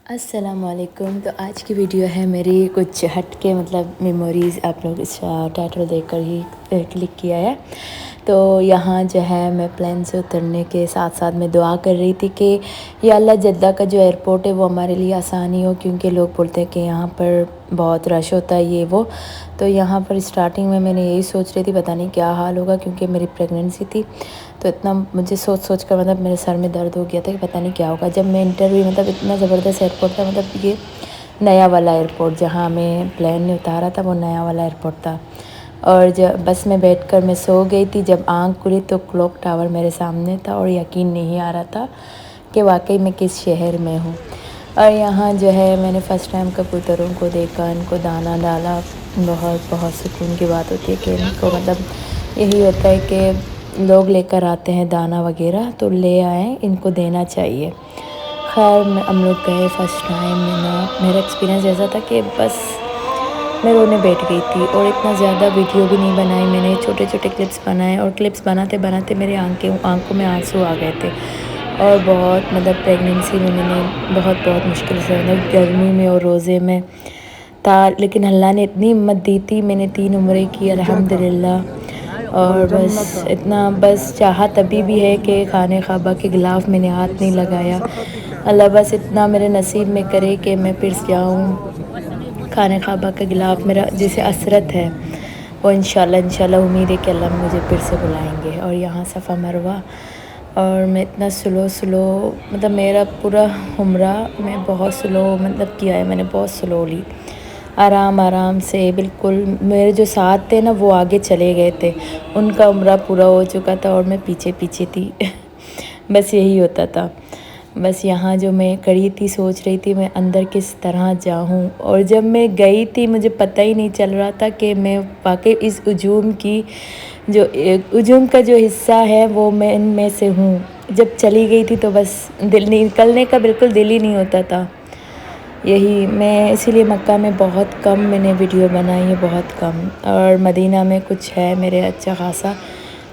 अस्सलामुअलैकुम। तो आज की वीडियो है मेरी कुछ हट के मतलब मेमोरीज़ आप लोग इस टाइटल देखकर ही क्लिक किया है। तो यहाँ जो है मैं प्लेन से उतरने के साथ साथ मैं दुआ कर रही थी कि या अल्लाह जद्दा का जो एयरपोर्ट है वो हमारे लिए आसानी हो, क्योंकि लोग बोलते हैं कि यहाँ पर बहुत रश होता है ये वो। तो यहाँ पर स्टार्टिंग में मैंने यही सोच रही थी पता नहीं क्या हाल होगा, क्योंकि मेरी प्रेगनेंसी थी। तो इतना मुझे सोच सोच कर मतलब मेरे सर में दर्द हो गया था कि पता नहीं क्या होगा। जब मैं इंटरव्यू मतलब इतना ज़बरदस्त एयरपोर्ट था, मतलब ये नया वाला एयरपोर्ट जहाँ हमें प्लेन ने उतारा था वो नया वाला एयरपोर्ट था। और जब बस में बैठकर मैं सो गई थी, जब आँख खुली तो क्लॉक टावर मेरे सामने था और यकीन नहीं आ रहा था कि वाकई मैं किस शहर में हूँ। और यहाँ जो है मैंने फ़र्स्ट टाइम कबूतरों को देखा, इनको दाना डाला। बहुत बहुत सुकून की बात होती है कि इनको मतलब यही होता है कि लोग लेकर आते हैं दाना वगैरह, तो ले आएँ, इनको देना चाहिए। खैर हम लोग गए फ़र्स्ट टाइम में ना, मेरा एक्सपीरियंस ऐसा था कि बस मैं रोने बैठ गई थी। और इतना ज़्यादा वीडियो भी नहीं बनाई मैंने, छोटे छोटे क्लिप्स बनाए और क्लिप्स बनाते बनाते मेरे आंखों में आंसू आ गए थे। और बहुत मतलब प्रेगनेंसी में मैंने बहुत बहुत मुश्किल से मतलब गर्मी में और रोज़े में था, लेकिन अल्लाह ने इतनी हिम्मत दी थी, मैंने 3 उम्रें की अल्हम्दुलिल्लाह। और बस इतना बस चाहा तभी भी है कि खाने ख़ाबा के गिलाफ़ मैंने हाथ नहीं लगाया। अल्लाह बस इतना मेरे नसीब में करे कि मैं फिर जाऊँ, खाने ख़ाबा का गिलाफ़ मेरा जिसे असरत है वो इंशाल्लाह उम्मीद है कि अल्लाह मुझे फिर से बुलाएंगे। और यहाँ सफ़ा मरवा, और मैं इतना स्लो मतलब मेरा पूरा उम्रा मैं बहुत स्लो मतलब किया है मैंने, बहुत स्लो ली, आराम आराम से बिल्कुल। मेरे जो साथ थे ना वो आगे चले गए थे, उनका उम्रा पूरा हो चुका था और मैं पीछे पीछे थी बस यही होता था। बस यहाँ जो मैं खड़ी थी सोच रही थी मैं अंदर किस तरह जाऊँ, और जब मैं गई थी मुझे पता ही नहीं चल रहा था कि मैं वाकई इस हुजूम की जो हुजूम का जो हिस्सा है वो मैं इनमें से हूँ। जब चली गई थी तो बस दिल निकलने का बिल्कुल दिल ही नहीं होता था। यही मैं इसीलिए मक्का में बहुत कम मैंने वीडियो बनाई है, बहुत कम। और मदीना में कुछ है मेरे अच्छा खासा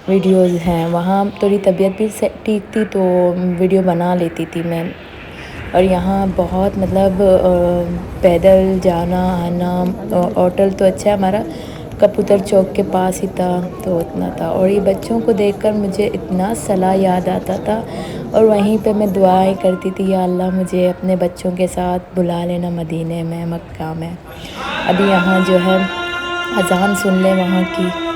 वीडियोज़ हैं, वहाँ थोड़ी तबीयत भी ठीक थी तो वीडियो बना लेती थी मैं। और यहाँ बहुत मतलब पैदल जाना आना। होटल तो अच्छा है हमारा, कबूतर चौक के पास ही था, तो उतना था। और ये बच्चों को देखकर मुझे इतना सलाह याद आता था, और वहीं पे मैं दुआएं करती थी या अल्लाह मुझे अपने बच्चों के साथ बुला लेना मदीने में, मक्का में। अभी यहाँ जो है अज़ान सुन लें वहाँ की।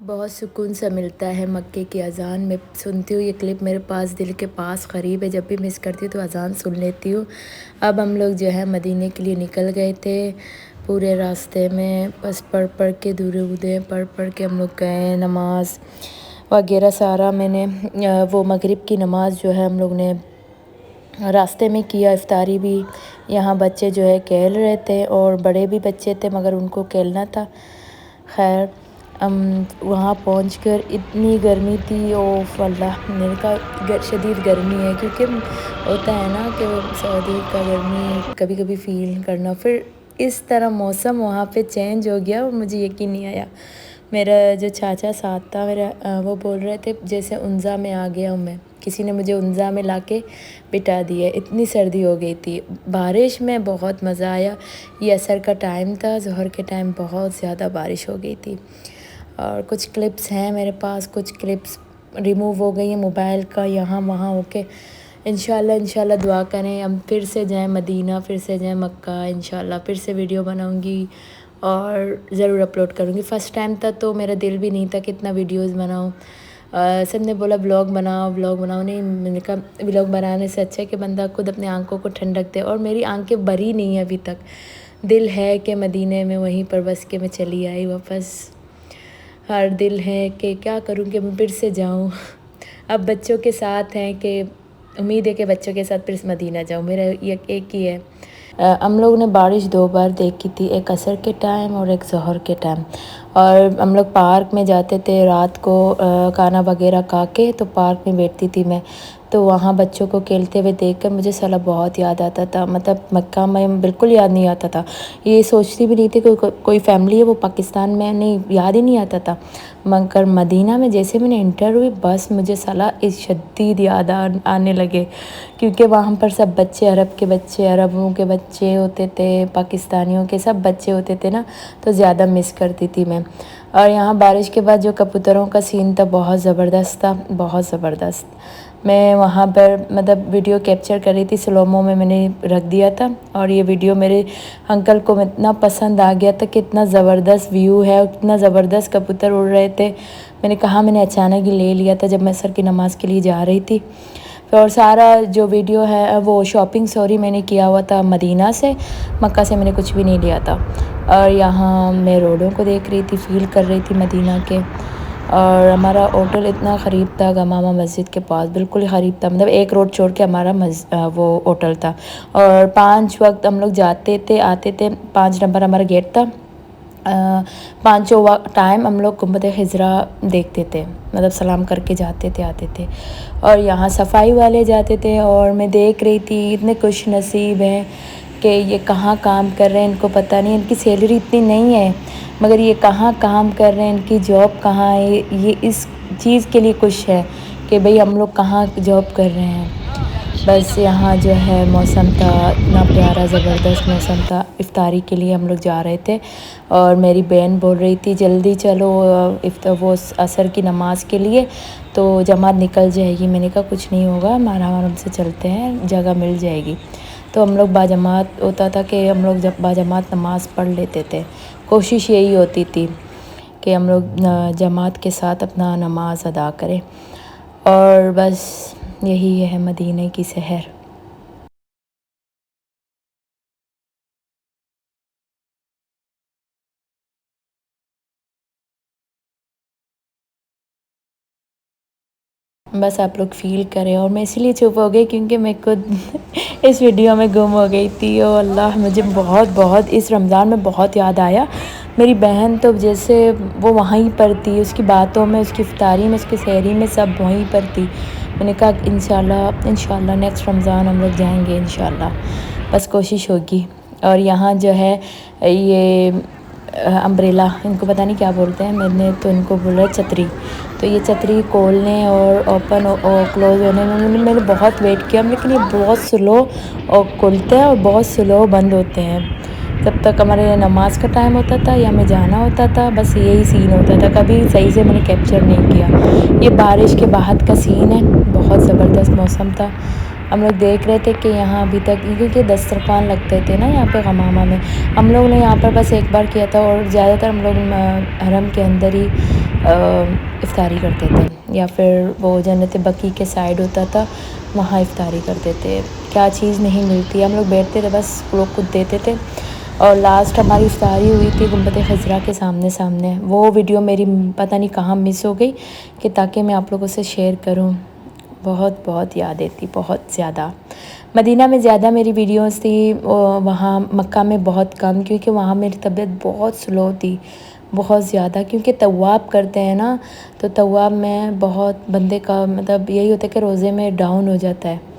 बहुत सुकून सा मिलता है मक्के की अज़ान में सुनती हूँ। ये क्लिप मेरे पास दिल के पास क़रीब है, जब भी मिस करती हूँ तो अज़ान सुन लेती हूँ। अब हम लोग जो है मदीने के लिए निकल गए थे। पूरे रास्ते में बस पढ़ पढ़ के दूरे पढ़ पढ़ के हम लोग गए। नमाज वगैरह सारा मैंने वो मगरिब की नमाज़ जो है हम लोग ने रास्ते में किया। इफ्तारी भी यहाँ बच्चे जो है खेल रहे थे और बड़े भी बच्चे थे मगर उनको खेलना था। खैर हम वहाँ पहुंचकर इतनी गर्मी थी, ओफ अल्लाह, मेरे का शदीद गर्मी है क्योंकि होता है ना कि सऊदी का गर्मी कभी कभी फ़ील करना। फिर इस तरह मौसम वहाँ पे चेंज हो गया और मुझे यकीन नहीं आया। मेरा जो चाचा साथ था मेरा वो बोल रहे थे जैसे उन्ज़ा में आ गया हूँ मैं, किसी ने मुझे उन्ज़ा में लाके बिठा दिया, इतनी सर्दी हो गई थी। बारिश में बहुत मज़ा आया। ये असर का टाइम था, ज़ोहर के टाइम बहुत ज़्यादा बारिश हो गई थी। और कुछ क्लिप्स हैं मेरे पास, कुछ क्लिप्स रिमूव हो गई हैं मोबाइल का यहाँ वहाँ होके। इंशाल्लाह दुआ करें हम फिर से जाएं मदीना, फिर से जाएं मक्का। इंशाल्लाह फिर से वीडियो बनाऊंगी और ज़रूर अपलोड करूंगी। फ़र्स्ट टाइम था तो मेरा दिल भी नहीं था कि इतना वीडियोस बनाऊं। सब ने बोला व्लॉग बनाओ। नहीं, मैंने कहा व्लॉग बनाने से अच्छा है कि बंदा खुद अपने आंखों को ठंडक दे। और मेरी आंखें भरी नहीं है अभी तक, दिल है कि मदीने में वहीं पर बस के मैं चली आई वापस। हर दिल है कि क्या करूं कि मैं फिर से जाऊं। अब बच्चों के साथ हैं कि उम्मीद है कि बच्चों के साथ फिर से मदीना जाऊं। मेरा ये एक ही है। हम लोग ने बारिश 2 बार देखी थी, एक असर के टाइम और एक ज़ोहर के टाइम। और हम लोग पार्क में जाते थे रात को खाना वगैरह खा के, तो पार्क में बैठती थी मैं। तो वहाँ बच्चों को खेलते हुए देखकर मुझे साला बहुत याद आता था। मतलब मक्का में बिल्कुल याद नहीं आता था। ये सोचती भी नहीं थी कोई फैमिली है वो पाकिस्तान में, नहीं, याद ही नहीं आता था। मगर मदीना में जैसे मैंने इंटर हुई बस मुझे साला इस शदीद याद आने लगे, क्योंकि वहाँ पर सब बच्चे अरब के बच्चे, अरबों के बच्चे होते थे, पाकिस्तानियों के सब बच्चे होते थे ना, तो ज़्यादा मिस करती थी मैं। और यहाँ बारिश के बाद जो कबूतरों का सीन था बहुत ज़बरदस्त था, बहुत ज़बरदस्त। मैं वहाँ पर मतलब वीडियो कैप्चर कर रही थी, स्लोमो में मैंने रख दिया था। और ये वीडियो मेरे अंकल को इतना पसंद आ गया था कि इतना ज़बरदस्त व्यू है, इतना ज़बरदस्त कबूतर उड़ रहे थे। मैंने कहा मैंने अचानक ही ले लिया था जब मैं असर की नमाज़ के लिए जा रही थी। और सारा जो वीडियो है वो शॉपिंग सॉरी मैंने किया हुआ था मदीना से, मक्का से मैंने कुछ भी नहीं लिया था। और यहाँ मैं रोडों को देख रही थी, फ़ील कर रही थी मदीना के। और हमारा होटल इतना क़रीब था गमामा मस्जिद के पास, बिल्कुल ही क़रीब था। मतलब एक रोड छोड़ के हमारा वो होटल था। और 5 वक्त हम लोग जाते थे आते थे, 5 नंबर हमारा गेट था। 5 टाइम हम लोग गुंबद हिजरा देखते थे, मतलब सलाम करके जाते थे आते थे। और यहाँ सफाई वाले जाते थे और मैं देख रही थी इतने खुश नसीब हैं कि ये कहाँ काम कर रहे हैं, इनको पता नहीं, इनकी सैलरी इतनी नहीं है मगर ये कहाँ काम कर रहे हैं, इनकी जॉब कहाँ है। ये इस चीज़ के लिए खुश है कि भाई हम लोग कहाँ जॉब कर रहे हैं। बस यहाँ जो है मौसम था इतना प्यारा, ज़बरदस्त मौसम था। इफ्तारी के लिए हम लोग जा रहे थे और मेरी बहन बोल रही थी जल्दी चलो वो असर की नमाज़ के लिए, तो जमात निकल जाएगी। मैंने कहा कुछ नहीं होगा, आराम से चलते हैं, जगह मिल जाएगी। तो हम लोग बाजमात होता था कि हम लोग जब बाजमात नमाज़ पढ़ लेते थे। कोशिश यही होती थी कि हम लोग जमात के साथ अपना नमाज अदा करें। और बस यही है मदीने की शहर। बस आप लोग फ़ील करें। और मैं इसलिए चुप हो गई क्योंकि मैं खुद इस वीडियो में गुम हो गई थी। ओ अल्लाह, मुझे बहुत इस रमज़ान में बहुत याद आया। मेरी बहन तो जैसे वो वहीं पर थी, उसकी बातों में, उसकी इफ्तारी में, उसकी सहरी में, सब वहीं पर थी। मैंने कहा इंशाल्लाह नेक्स्ट रमज़ान हम लोग जाएंगे इंशाल्लाह, बस कोशिश होगी। और यहाँ जो है ये अम्ब्रेला, इनको पता नहीं क्या बोलते हैं, मैंने तो इनको बोला छतरी। तो ये छतरी खोलने और ओपन और क्लोज़ होने में मैंने बहुत वेट किया, लेकिन ये बहुत स्लो और खुलते हैं और बहुत स्लो बंद होते हैं। जब तक हमारे नमाज का टाइम होता था या हमें जाना होता था, बस यही सीन होता था, कभी सही से मैंने कैप्चर नहीं किया। ये बारिश के बाद का सीन है, बहुत ज़बरदस्त मौसम था। हम लोग देख रहे थे कि यहाँ अभी तक, क्योंकि दस्तरखान लगते थे ना यहाँ पे गमामा में, हम लोग ने यहाँ पर बस एक बार किया था और ज़्यादातर हम लोग हरम के अंदर ही इफ्तारी करते थे, या फिर वो जन्नत बकी के साइड होता था वहाँ इफ्तारी करते थे। क्या चीज़ नहीं मिलती, हम लोग बैठते थे, बस लोग खुद देते थे। और लास्ट हमारी इफ्तारी हुई थी गुंबद खजरा के सामने। वो वीडियो मेरी पता नहीं कहाँ मिस हो गई कि ताकि मैं आप लोगों से शेयर करूँ। बहुत यादें थी, बहुत ज़्यादा। मदीना में ज़्यादा मेरी वीडियोस थी, वहाँ मक्का में बहुत कम, क्योंकि वहाँ मेरी तबीयत बहुत स्लो थी, बहुत ज़्यादा, क्योंकि तवाब करते हैं ना, तो तवाब में बहुत बंदे का मतलब यही होता है कि रोज़े में डाउन हो जाता है।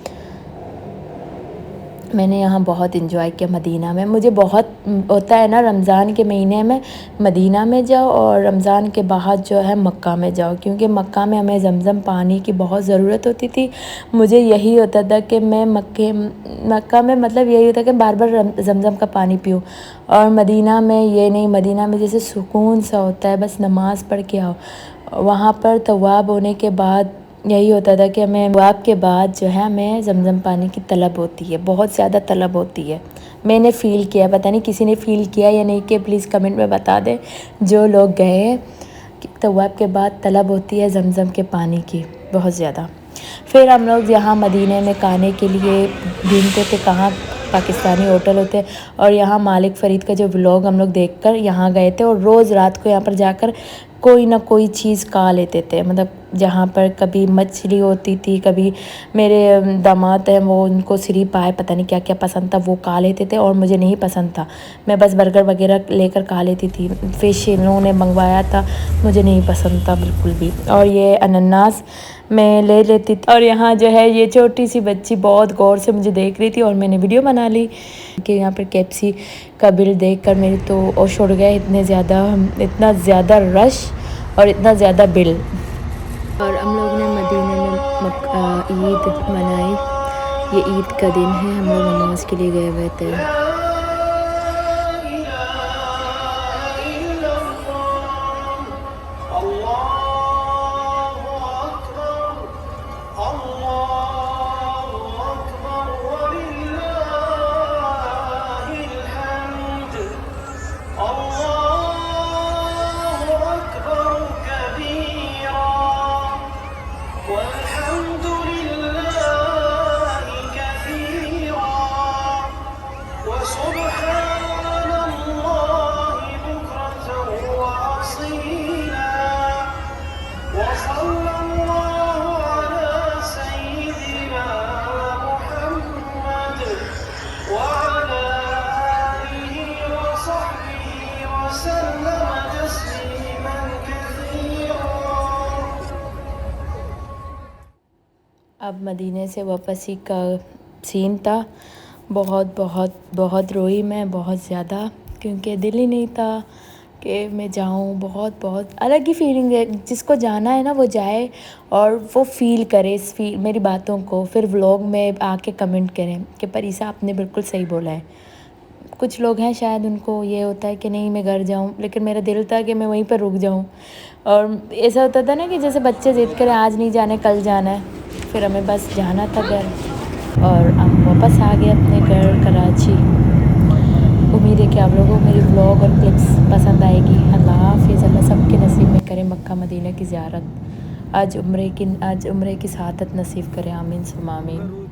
मैंने यहाँ बहुत इन्जॉय किया मदीना में। मुझे बहुत होता है ना, रमज़ान के महीने में मदीना में जाओ और रमज़ान के बाद जो है मक्का में जाओ, क्योंकि मक्का में हमें ज़मज़म पानी की बहुत ज़रूरत होती थी। मुझे यही होता था कि मैं मक्का में मतलब यही होता है कि बार बार ज़मज़म का पानी पीऊँ, और मदीना में ये नहीं, मदीना में जैसे सुकून सा होता है, बस नमाज़ पढ़ के आओ। वहाँ पर तवाब होने के बाद यही होता था कि हमें तवाब के बाद जो है हमें ज़मज़म पानी की तलब होती है, बहुत ज़्यादा तलब होती है। मैंने फ़ील किया, पता नहीं किसी ने फ़ील किया या नहीं किया, प्लीज़ कमेंट में बता दें जो लोग गए हैं कि तवाब के बाद तलब होती है ज़मज़म के पानी की, बहुत ज़्यादा। फिर हम लोग यहाँ मदीने में खाने के लिए ढूंढते थे कहाँ पाकिस्तानी होटल होते हैं, और यहाँ मालिक फ़रीद का जो व्लॉग हम लोग देखकर यहाँ गए थे, और रोज़ रात को यहाँ पर जाकर कोई ना कोई चीज़ खा लेते थे। मतलब जहाँ पर कभी मछली होती थी, कभी मेरे दामाद हैं वो, उनको सिरी पाए पता नहीं क्या क्या पसंद था, वो खा लेते थे, और मुझे नहीं पसंद था, मैं बस बर्गर वगैरह लेकर खा लेती थी। फ़िश इन्होंने मंगवाया था, मुझे नहीं पसंद था बिल्कुल भी। और ये अनानास मैं ले लेती थी। और यहाँ जो है ये छोटी सी बच्ची बहुत गौर से मुझे देख रही थी, और मैंने वीडियो बना ली कि यहाँ पर KFC का बिल देखकर मेरी तो ओश उड़ गया, इतना ज़्यादा रश और इतना ज़्यादा बिल। और हम लोग ने मदीने में ईद मनाई। ये ईद का दिन है, हम लोग नमाज के लिए गए हुए थे। अब मदीने से वापसी का सीन था, बहुत रोई मैं, बहुत ज़्यादा, क्योंकि दिल ही नहीं था कि मैं जाऊँ। बहुत अलग ही फीलिंग है, जिसको जाना है ना वो जाए और वो फ़ील करे मेरी बातों को, फिर व्लॉग में आके कमेंट करें कि परीसा आपने बिल्कुल सही बोला है। कुछ लोग हैं शायद उनको ये होता है कि नहीं मैं घर जाऊँ, लेकिन मेरा दिल था कि मैं वहीं पर रुक जाऊँ। और ऐसा होता था ना कि जैसे बच्चे ज़िद करें आज नहीं जाना, कल जाना है, फिर हमें बस जाना था घर, और हम वापस आ गए अपने घर कराची। उम्मीद है कि आप लोगों को मेरी व्लॉग और क्लिप्स पसंद आएगी। अल्लाह हाफ़िज़, अल्लाह सबके नसीब में करे मक्का मदीना की ज़ियारत। आज उम्रे की सआदत नसीब करे, आमीन सुम्मा आमीन।